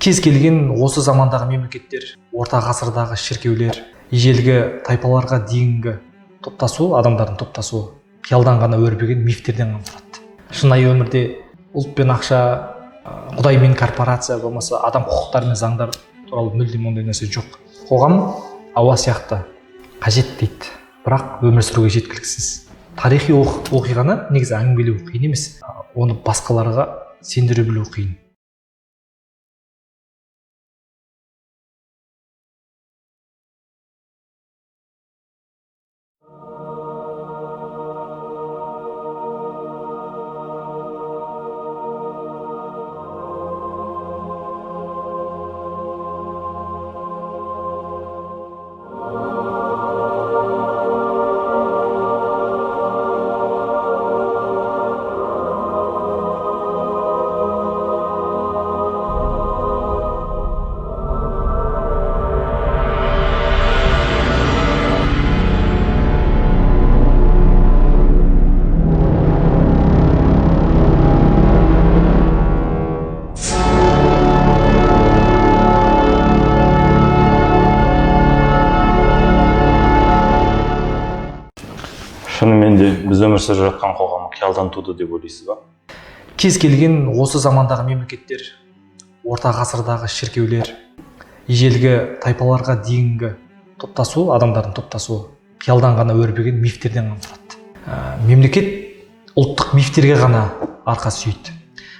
Кез келген осы замандағы мемлекеттер, орта ғасырдағы шіркеулер, ежелгі тайпаларға дейінгі топтасу, адамдардың топтасуы қиялдан ғана өрбіген мифтерден ғана тұрады. Шынайы өмірде ұлт пен ақша, құдай мен корпорация болмаса адам құқықтары мен заңдар туралы мүлдем ондай нәрсе жоқ. Қоғам ауа сияқты қажет дейді, бірақ өмір сүруге жеткіліксіз. Тарихи оқиғаны негізі әңгімелеу қиын емес, оны басқаларға сендіре білу қиын. Шынымен де біз өмір сүріп жатқан қоғам қиялдан туды деп ойлайсыз ба? Кез келген осы замандағы мемлекеттер, орта ғасырдағы шіркеулер, ежелгі тайпаларға дейінгі топтасу, адамдардың топтасуы қиялдан ғана өрбіген мифтерден ғана тұрады. Мемлекет ұлттық мифтерге ғана арқа сүйейді.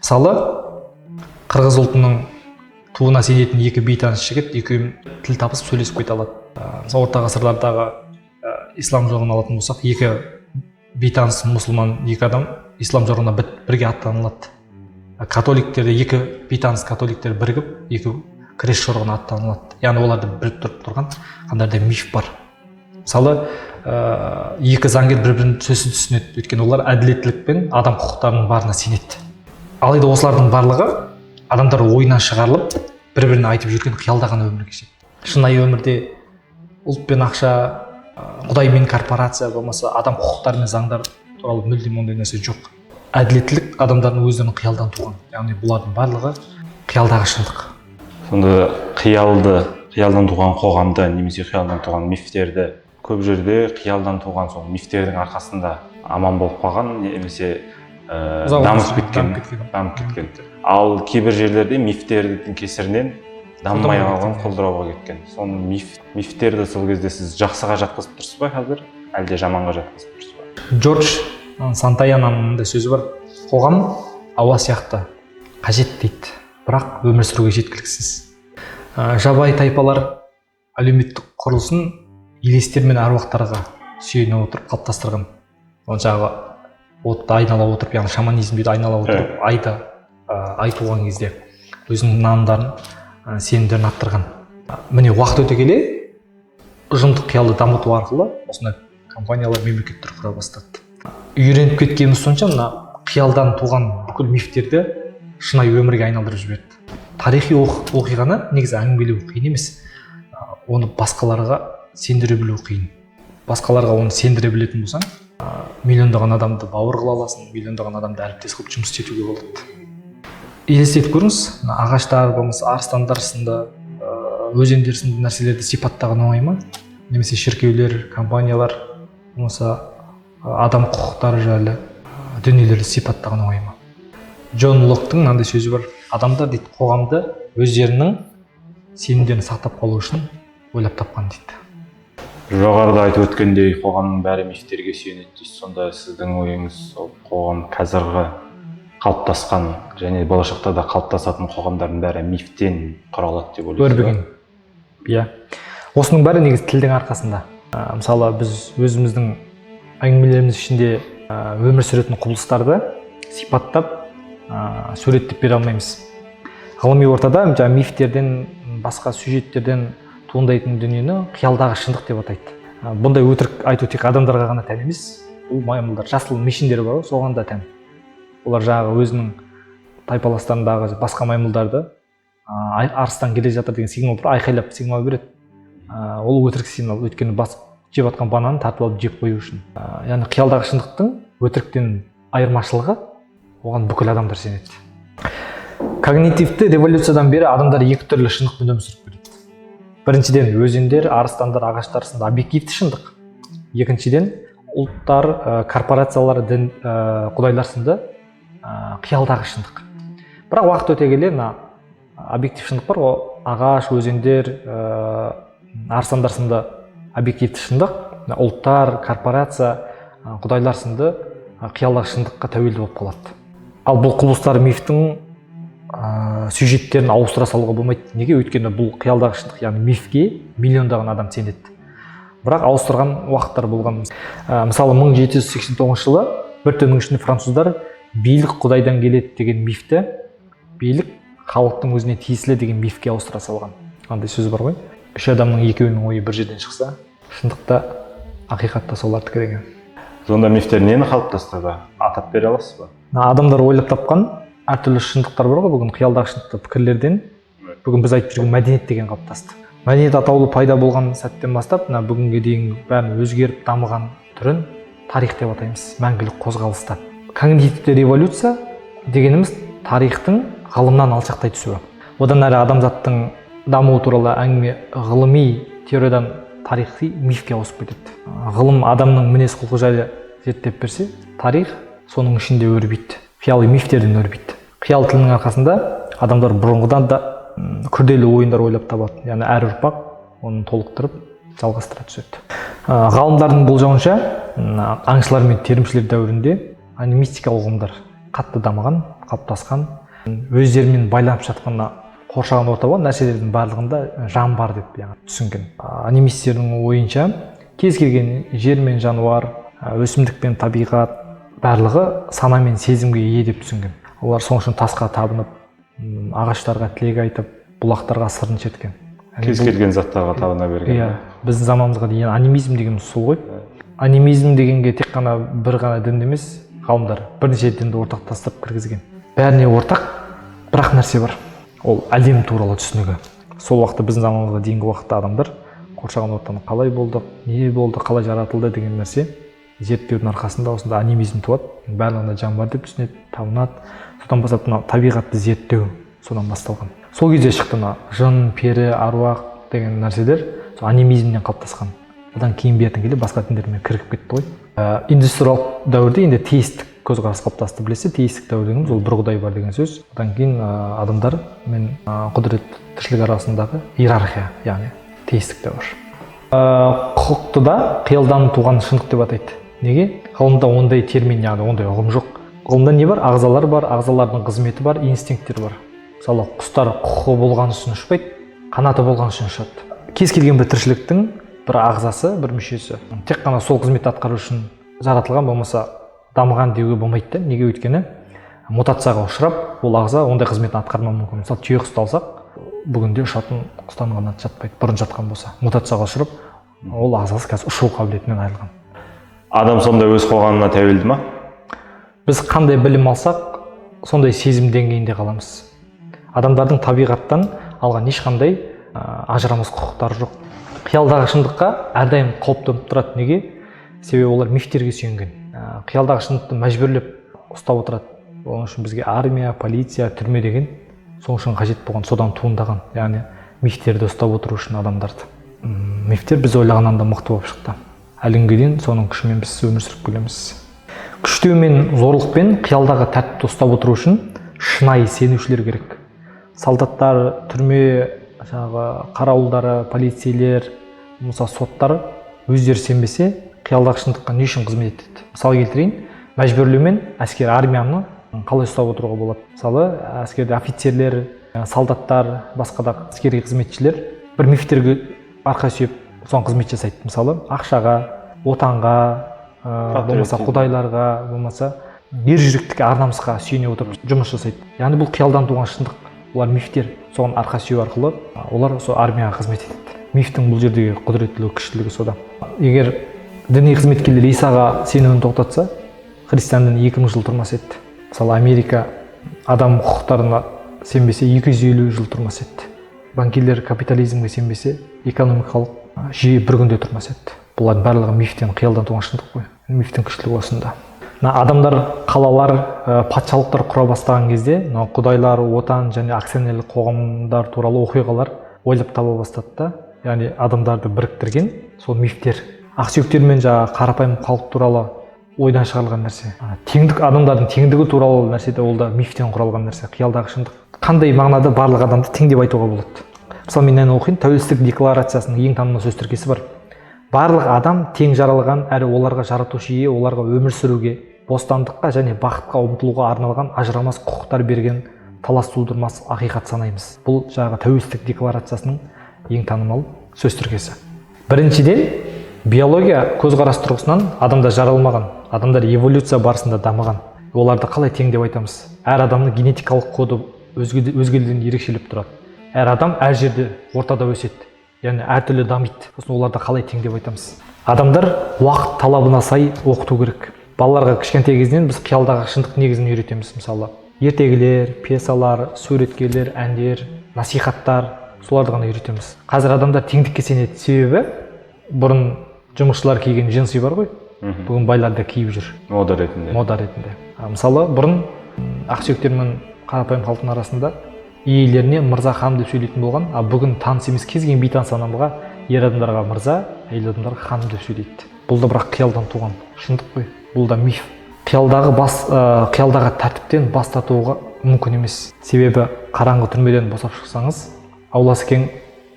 Мысалы, қырғыз ұлтының туына сенетін екі бейтаныс жігіт екеуі тіл табысып сөйлесіп кете алады. Мысалы, орта ғасырлардағы ислам жолын алатын болсақ, екі бейтаныс мұсылман екі адам ислам жолына бірге аттанылады. Католиктерде екі бейтаныс католиктер бірігіп, екі крест жорығына аттанылады. Яғни оларды біріктіріп тұрған қандай да миф бар. Мысалы, екі заңгер бір-бірін сөзсіз түсінеді, өйткені олар әділеттілік пен адам құқықтарының барына сенеді. Алайда осылардың барлығы адамдар ойынан шығарылып, бір-біріне айтып жүрген қиялда ғана өмір кешеді. Шынайы өмірде ұлт пен ақша, құдай мен корпорация болмаса адам құқықтары мен заңдар туралы мүлдем ондай нәрсе жоқ. Әділеттілік адамдардың өздерінің қиялдан туған. Яғни бұлардың барлығы қиялдағы шындық. Сонда қиялдан туған қоғамды немесе қиялдан туған мифтерді көп жерде қиялдан туған сол мифтердің арқасында аман болып қалған немесе дамып кеткен. Ал кейбір жерлерде мифтердің кесірінен дамымай қалған, құлдырауға кеткен. Соны мифтерді сол кезде сіз жақсыға жатқызып тұрсыз ба қазір, әлде жаманға жатқызып тұрсыз ба? Джордж Сантаянаның мындай сөзі бар: қоғам ауа сияқты қажет дейді, бірақ өмір сүруге жеткіліксіз. Жабайы тайпалар әлеуметтік құрылысын елестер мен аруақтарға сүйене отырып қалыптастырған. Жаңағы отты айнала отырып, яғни шаманизмді айнала отырып ай туған кезде өзінің нанымдарын, сенімдерін арттырған. Міне уақыт өте келе ұжымдық қиялды дамыту арқылы осындай компаниялар, мемлекеттер құра бастады. Үйреніп кеткеніміз сонша мына қиялдан туған бүкіл мифтерді шынайы өмірге айналдырып жіберді. Тарихи оқиғаны негізі әңгімелеу қиын емес, оны басқаларға сендіре білу қиын. Басқаларға оны сендіре білетін болсаң, миллиондаған адамды бауыр қыла аласың, миллиондаған адамды әріптес қылып жұмыс істетуге болады. Елестетіп көріңіз, ағаштар болмаса арыстандар сынды, өзендер сынды нәрселерді сипаттаған оңай ма? Немесе шіркеулер, компаниялар болмаса адам құқықтары жайлы дүниелерді сипаттаған оңай ма? Джон Локтың мынандай сөзі бар: адамдар дейді қоғамды өздерінің сенімдерін сақтап қалу үшін ойлап тапқан дейді. Жоғарыда айтып өткендей қоғамның бәрі мифтерге сүйенеді дейсіз. Сонда сіздің ойыңыз сол қоғам қазіргі қалыптасқан және болашақта да қалыптасатын қоғамдардың бәрі мифтен құралады деп ойлайсыз ба? Өрбіген. Иә. Осының бәрі негізі тілдің арқасында. Мысалы, біз өзіміздің әңгімелеріміз ішінде өмір сүретін құбылыстарды сипаттап, суреттеп бере алмаймыз. Ғылыми ортада мифтерден, басқа сюжеттерден туындайтын дүниені қиялдағы шындық деп атайды. Бұндай өтірік айту тек адамдарға ғана тән емес. Бұл маймылдар, жасыл мешіндері бар, соған да тән. Олар жаңағы өзінің тайпаластарындағы басқа маймылдарды арыстан келе жатыр деген сигнал бір айқайлап сигнал береді. Ол өтірік сигнал, өйткені басып жеп атқан бананын тартып алып жеп қою үшін. Яғни қиялдағы шындықтың өтіріктен айырмашылығы, оған бүкіл адамдар сенеді. Когнитивті революциядан бері адамдар екі түрлі шындықпен өмір сүріп келеді. Біріншіден өзендер, арыстандар, ағаштар сынды объективті шындық. Екіншіден ұлттар, корпорациялар, дін, құдайлар сынды қиялдағы шындық. Бірақ уақыт өте келе объектив шындық бар, ол ағаш, өзендер, арыстандар сынды объективті шындық, ұлттар, корпорация, құдайлар сынды қиялдағы шындыққа тәуелді болып қалады. Ал бұл құбылыстар мифтің сюжеттерін ауыстыра салуға болмайды. Неге? Өйткені бұл қиялдағы шындық, яғни мифке миллиондаған адам сенеді. Бірақ ауыстырған уақыттар болған. Мысалы 1789 жылы бір түннің ішінде француздар билік құдайдан келеді деген мифті билік халықтың өзіне тиесілі деген мифке ауыстыра салған. Андай сөз бар ғой. Үш адамның екеуінің ойы бір жерден шықса, шындықта ақиқатта солардікі деген. Сонда мифтер нені қалыптастырды? Атап бере аласыз ба? Адамдар ойлап тапқан әртүрлі шындықтар бар ғой, бүгін қиялдағы шындықтар пікірлерден бүгін біз айтып жүрген мәдениет деген қалыптасты. Мәдениет атаулы пайда болған сәттен бастап бүгінге дейін бәрін өзгеріп дамыған түрін тарих деп атаймыз, мәңгілік қозғалыста. Когнитивті революция дегеніміз тарихтың ғылымнан алшақтай түсуі. Одан әрі адамзаттың дамуы туралы әңгіме ғылыми теориядан тарихи мифке ауысып кетеді. Ғылым адамның мінез құлқы жайлы зерттеп берсе, тарих соның ішінде өрбиді. Қияли мифтерден өрбиді. Қиял тілінің арқасында адамдар бұрынғыдан да күрделі ойындар ойлап табады. Яғни әр ұрпақ оны толықтырып, жалғастыра түседі. Ғалымдардың болжауынша, аңшылар мен терімшілер дәуірінде анимистикалық ұғымдар қатты дамыған, қалыптасқан, өздерімен байланып жатқан қоршаған орта бар нәрселердің барлығында жан бар деп түсінген. Анимистердің ойынша, кез келген жер мен жануар, өсімдік пен табиғат барлығы сана мен сезімге ие деп түсінген. Олар соң үшін тасқа табынып, ағаштарға тілек айтып, бұлақтарға сырын шерткен. Кез келген заттарға табына берген. Иә, біздің заманымызға дейін анимизм дегеніміз сол ғой. Анимизм дегенге тек қана бір ғана дін емес, ғалымдар бірнеше дінді ортақтастырып кіргізген. Бәріне ортақ бірақ нәрсе бар. Ол әлем туралы түсінігі. Сол уақытта біздің заманымызға дейінгі уақытта адамдар қоршаған ортаны қалай болды, не болды, қалай жаратылды деген нәрсе зерттеудің арқасында осында анимизм туады. Барлығында жан бар деп түсінеді, табынады. Содан бастап табиғатты зерттеу содан басталған. Сол кезде шықты жын, пері, аруақ деген нәрселер сол анимизмнен қалыптасқан. Одан кейін бертін келе басқа діндермен кіріп кетті ғой. Индустриялық дәуірде енді теистік көзқарас қалыптасты, білесіз. Теистік дәуір дегеніміз ол бір құдай бар деген сөз. Одан кейін адамдар мен құдірет тіршілік арасындағы иерархия, яғни теистік дәуір. Құқықты да қиялдан туған шындық деп атайды. Неге? Ғылымда ондай термин, яғни ондай ұғым жоқ. Ғылымда не бар? Ағзалар бар, ағзалардың қызметі бар, инстинкттер бар. Мысалы, құстар құқығы болған үшін ұшпайды, қанаты болған үшін ұшады. Кез келген бір тіршіліктің бір ағзасы, бір мүшесі тек қана сол қызметті атқару үшін жаратылған, болмаса дамыған деуге болмайды. Неге? Өйткені мутацияға ұшырап, ол ағза ондай қызметін атқармауы мүмкін. Мысалы, түйе құсты алсақ, бүгінде ұшатын құстан қанаты жатпайды. Бұрын жатқан болса, мутацияға ұшырап, ол ағзасы қазір ұшу қабілетінен айырылған. Адам сонда өз қоғамына тәуелді ма? Біз қандай білім алсақ, сондай сезім деңгейінде қаламыз. Адамдардың табиғаттан алған ешқандай ажырамас құқықтары жоқ. Қиялдағы шындыққа әрдайым қауіп төніп тұрады. Неге? Себебі олар мифтерге сүйенген. Қиялдағы шындықты мәжбүрлеп ұстап отырады. Оның үшін бізге армия, полиция, түрме деген соның үшін қажет болған, содан туындаған. Яғни мифтерді ұстап отыру үшін адамдарды. Мифтер біз ойлағаннан да мықты болып шықты. Әлі дейін соның күшімен біз өмір сүріп келеміз. Күштеу мен зорлықпен қиялдағы тәртіпті ұстап отыру үшін шынайы сенушілер керек. Солдаттар, түрме, қарауылдары, полицейлер, соттар өздері сенбесе, қиялдағы шындыққа не үшін қызмет етеді? Мысалы келтірейін, мәжбүрлеумен әскер армияны қалай ұстап отыруға болады? Мысалы, әскерде офицерлер, солдаттар, басқа да әскери қызметшілер бір мифтерге арқа сүйеп соған қызмет жасайды. Мысалы, ақшаға, отанға, болмаса құдайларға, болмаса ержүректікке, ар-намысқа сүйене отырып жұмыс жасайды. Яғни бұл қиялдан туған шындық. Олар мифтер, соған арқа сүйеу арқылы олар сол армияға қызмет етеді. Мифтің бұл жердегі құдіреттілігі, күштілігі сода. Егер діни қызметкерлер Исаға сенуін тоқтатса, христиан діні 2000 жыл тұрмас еді. Мысалы, Америка адам құқықтарына сенбесе 250 жыл тұрмас еді. Банкирлер капитализмге сенбесе, экономикалық жүйе бір күнде тұрмас еді. Бұлардың барлығы мифтен, қиялдан туған шындық қой. Мифтің күштілігі осында. Адамдар, қалалар, патшалықтар құра бастаған кезде мына құдайлар, отан және акционерлік қоғамдар туралы оқиғалар ойлап таба бастады да. Яғни адамдарды біріктірген сол мифтер. Ақсүйектер мен қарапайым халық туралы ойдан шығарылған нәрсе. Теңдік, адамдардың теңдігі туралы нәрсе де ол да мифтен құралған нәрсе, қиялдағы шындық. Қандай мағынада барлық адамды тең деп айтуға болады? Мысалы мен оқиын, тәуелсіздік декларациясының ең танымал сөз тіркесі бар. Барлық адам тең жаралған, әрі оларға жаратушы ие, оларға өмір сүруге, бостандыққа және бақытқа ұмтылуға арналған ажырамас құқықтар берген талас тудырмас ақиқат санаймыз. Бұл тәуелсіздік декларациясының ең танымал сөз тіркесі. Біріншіден, биология көзқарас тұрғысынан адамдар жаралмаған, адамдар эволюция барысында дамыған. Оларды қалай тең деп айтамыз? Әр адамның генетикалық коды өзгелерден ерекшелеп тұрады. Әр адам әр жерде ортада өседі, яғни әртүрлі дамиды. Сосын оларды қалай тең деп айтамыз? Адамдар уақыт талабына сай оқыту керек. Балаларға кішкентай кезінен біз қиялдағы шындық негізін үйретеміз. Мысалы, ертегілер, пьесалар, суреткерлер, әндер, насихаттар, соларды ғана үйретеміз. Қазір адамдар теңдікке сенеді, себебі бұрын жұмысшылар киген джинсы бар ғой, бүгін байлар да киіп жүр. Мода ретінде. Мысалы, бұрын ақсүйектер мен қарапайым халықтың арасында иелеріне мырза, ханым деп сөйлейтін болған, бүгін таныс емес кез келген бейтаныс адамға ер адамдарға мырза, әйел адамдарға ханым деп сөйлейді. Бұл да бірақ қиялдан туған шындық қой. Бұл да миф. Қиялдағы тәртіптен бас тартуға мүмкін емес. Себебі қараңғы түрмеден босап шықсаңыз, ауласы кең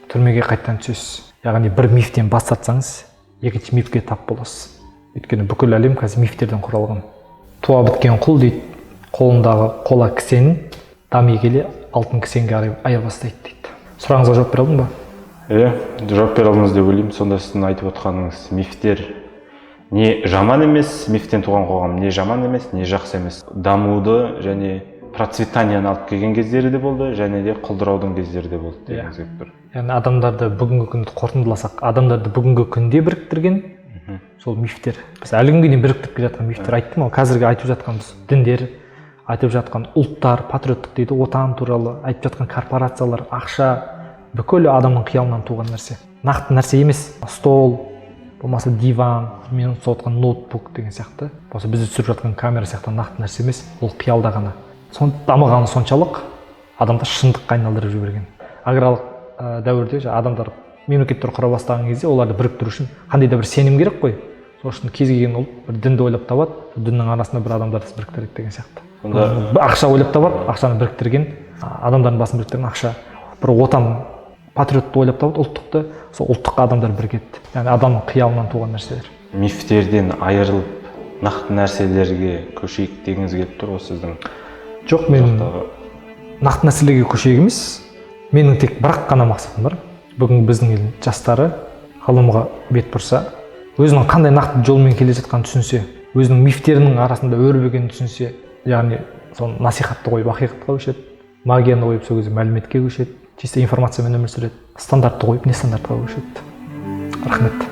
түрмеге қайтадан түсесіз. Яғни бір мифтен бас тартсаңыз, екінші мифке тап боласыз. Өйткені бүкіл әлем қазір мифтерден құралған. Туа біткен құл дейді, қолындағы қола кісенін дами келе алтын кісенге айырбастайды дейді. Сұрағыңызға жауап бере алдым ба? Иә, жауап бере алдыңыз деп ойлаймын. Сонда сіздің айтып отқаныңыз мифтер не жаман емес, мифтен туған қоғам не жаман емес, не жақсы емес. Дамуды және процветанияны алып келген кездері де болды, және де құлдыраудың кездері де болды дегіңіз келіп тұр. Яғни адамдарды бүгінгі күнді қорытындыласақ, адамдарды бүгінгі күнде біріктірген сол мифтер. Біз әлі күнге дейін біріктіріп келе жатқан мифтер айттым ғой, қазіргі айтып жатқанымыз діндер, айтып жатқан ұлттар, патриоттық дейді, отан туралы айтып жатқан корпорациялар, ақша, бүкіл адамның қиялынан туған нәрсе. Нақты нәрсе емес. Стол, болмаса диван, мен ұстап отқан ноутбук деген сияқты. Болмаса бізді түсіріп жатқан камера сияқты нақты нәрсе емес, ол қиялда ғана. Дамығаны соншалық адамдар шындыққа айналдырып жіберген. Аграрлық дәуірде адамдар мемлекеттер құра бастаған кезде оларды біріктіру үшін қандай да бір сенім керек қой. Сол үшін кез келген ұлт бір дінді ойлап табады, діннің арасында бір адамдарды біріктіреді деген сияқты. Ақша ойлап табады, ақшаны біріктірген, адамдардың басын біріктірген ақша. Бір отан, патриотты ойлап табады, ұлттықты, сол ұлттық адамдар бірігеді. Яғни адамның қиялынан туған нәрселер. Мифтерден айырылып, нақты нәрселерге көшейік дегіңіз келіп тұр ғой сіздің? Жоқ, мен нақты нәрселерге көшейік емес. Менің тек бірақ қана мақсатым бар. Бүгін біздің ел жастары ғылымға бет бұрса, өзінің қандай нақты жолмен келе жатқанын түсінсе, өзінің мифтерінің арасында өрбігенін түсінсе, яғни соны насихатты қойып ақиқатқа көшеді, магияны қойып сол кезде мәліметке көшеді, чисто информациямен өмір сүреді, стандартты қойып не стандартқа көшеді. Рахмет.